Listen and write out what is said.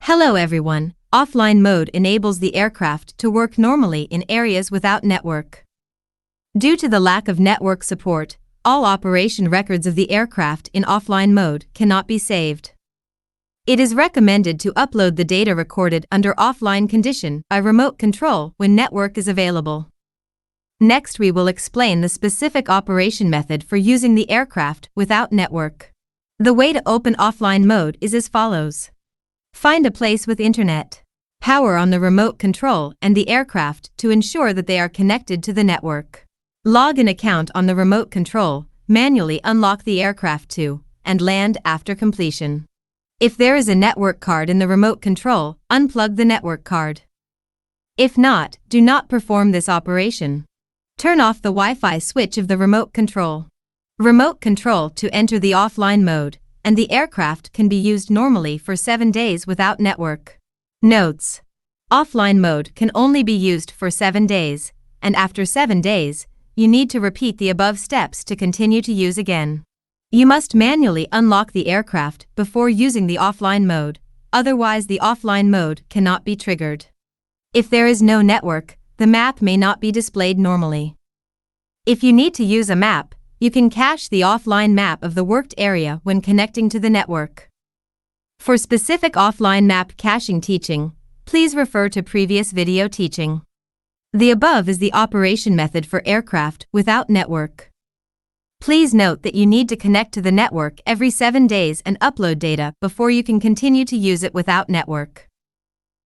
Hello everyone. Offline mode enables the aircraft to work normally in areas without network. Due to the lack of network support, all operation records of the aircraft in offline mode cannot be saved. It is recommended to upload the data recorded under offline condition by remote control when network is available. Next, we will explain the specific operation method for using the aircraft without network. The way to open offline mode is as follows. Find a place with internet. Power on the remote control and the aircraft to ensure that they are connected to the network. Log an account on the remote control, manually unlock the aircraft to, and land after completion. If there is a network card in the remote control, unplug the network card. If not, do not perform this operation. Turn off the Wi-Fi switch of the remote control. Remote control to enter the offline mode, and the aircraft can be used normally for 7 days without network. Notes: offline mode can only be used for 7 days, and after 7 days, you need to repeat the above steps to continue to use again. You must manually unlock the aircraft before using the offline mode, otherwise the offline mode cannot be triggered. If there is no network, the map may not be displayed normally. If you need to use a map, you can cache the offline map of the worked area when connecting to the network. For specific offline map caching teaching, please refer to previous video teaching. The above is the operation method for aircraft without network. Please note that you need to connect to the network every 7 days and upload data before you can continue to use it without network.